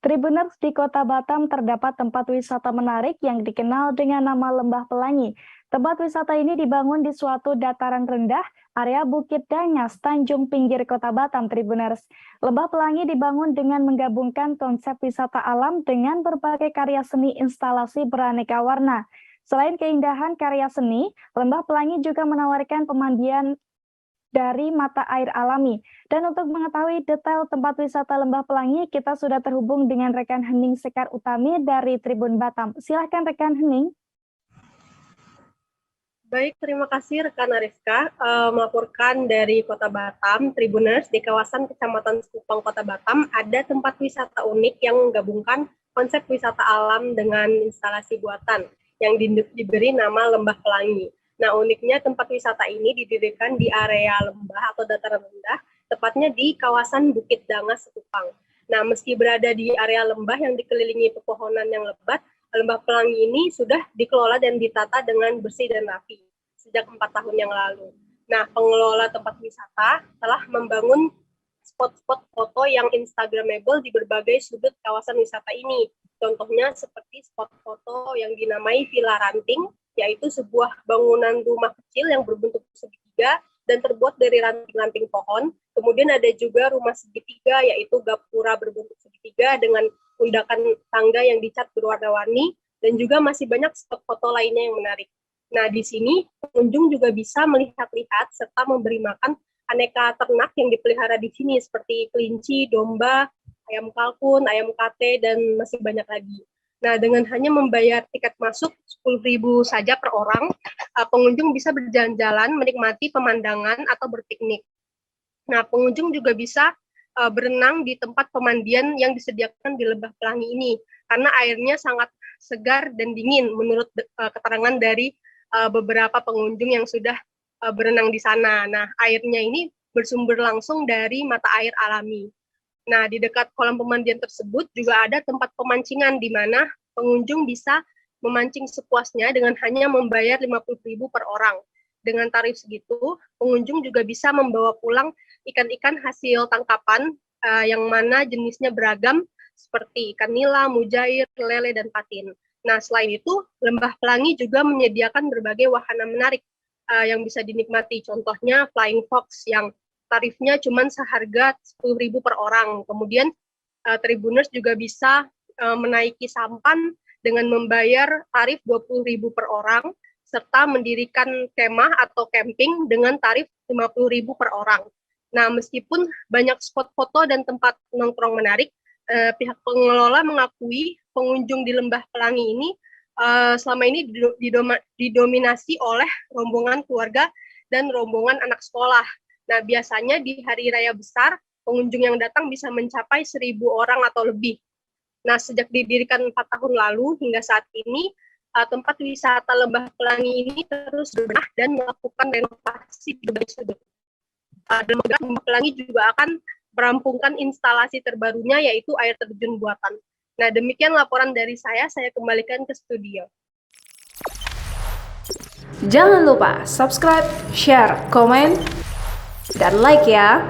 Tribuners, di Kota Batam terdapat tempat wisata menarik yang dikenal dengan nama Lembah Pelangi. Tempat wisata ini dibangun di suatu dataran rendah, area Bukit Danyas, Tanjung Pinggir Kota Batam, Tribuners. Lembah Pelangi dibangun dengan menggabungkan konsep wisata alam dengan berbagai karya seni instalasi beraneka warna. Selain keindahan karya seni, Lembah Pelangi juga menawarkan pemandian dari mata air alami. Dan untuk mengetahui detail tempat wisata Lembah Pelangi, kita sudah terhubung dengan rekan Hening Sekar Utami dari Tribun Batam. Silahkan rekan Hening. Baik, terima kasih rekan Ariska melaporkan dari Kota Batam. Tribuners, di kawasan Kecamatan Sekupang Kota Batam ada tempat wisata unik yang menggabungkan konsep wisata alam dengan instalasi buatan yang diberi nama Lembah Pelangi. Nah, uniknya tempat wisata ini didirikan di area lembah atau dataran rendah, tepatnya di kawasan Bukit Danyas Sekupang. Nah, meski berada di area lembah yang dikelilingi pepohonan yang lebat, Lembah Pelangi ini sudah dikelola dan ditata dengan bersih dan rapi sejak 4 tahun yang lalu. Nah, pengelola tempat wisata telah membangun spot-spot foto yang instagramable di berbagai sudut kawasan wisata ini. Contohnya seperti spot foto yang dinamai Villa Ranting, yaitu sebuah bangunan rumah kecil yang berbentuk segitiga dan terbuat dari ranting-ranting pohon. Kemudian ada juga rumah segitiga, yaitu gapura berbentuk segitiga dengan undakan tangga yang dicat berwarna-warni, dan juga masih banyak spot foto lainnya yang menarik. Nah, di sini pengunjung juga bisa melihat-lihat serta memberi makan aneka ternak yang dipelihara di sini, seperti kelinci, domba, ayam kalkun, ayam kate, dan masih banyak lagi. Nah, dengan hanya membayar tiket masuk 10.000 saja per orang, pengunjung bisa berjalan-jalan, menikmati pemandangan atau berpiknik. Nah, pengunjung juga bisa berenang di tempat pemandian yang disediakan di Lembah Pelangi ini, karena airnya sangat segar dan dingin menurut keterangan dari beberapa pengunjung yang sudah berenang di sana. Nah, airnya ini bersumber langsung dari mata air alami. Nah, di dekat kolam pemandian tersebut juga ada tempat pemancingan di mana pengunjung bisa memancing sepuasnya dengan hanya membayar 50.000 per orang. Dengan tarif segitu, pengunjung juga bisa membawa pulang ikan-ikan hasil tangkapan yang mana jenisnya beragam seperti ikan nila, mujair, lele, dan patin. Nah, selain itu, Lembah Pelangi juga menyediakan berbagai wahana menarik yang bisa dinikmati. Contohnya Flying Fox yang tarifnya cuma seharga 10.000 per orang. Kemudian Tribuners juga bisa menaiki sampan dengan membayar tarif 20.000 per orang, serta mendirikan kemah atau camping dengan tarif 50.000 per orang. Nah, meskipun banyak spot foto dan tempat nongkrong menarik, pihak pengelola mengakui pengunjung di Lembah Pelangi ini selama ini didominasi oleh rombongan keluarga dan rombongan anak sekolah. Nah, biasanya di hari raya besar, pengunjung yang datang bisa mencapai 1.000 orang atau lebih. Nah, sejak didirikan 4 tahun lalu hingga saat ini, tempat wisata Lembah Pelangi ini terus berbenah dan melakukan renovasi di berbagai sudut. Dan Lembah Pelangi juga akan merampungkan instalasi terbarunya, yaitu air terjun buatan. Nah, demikian laporan dari saya kembalikan ke studio. Jangan lupa subscribe, share, komen, dan like ya.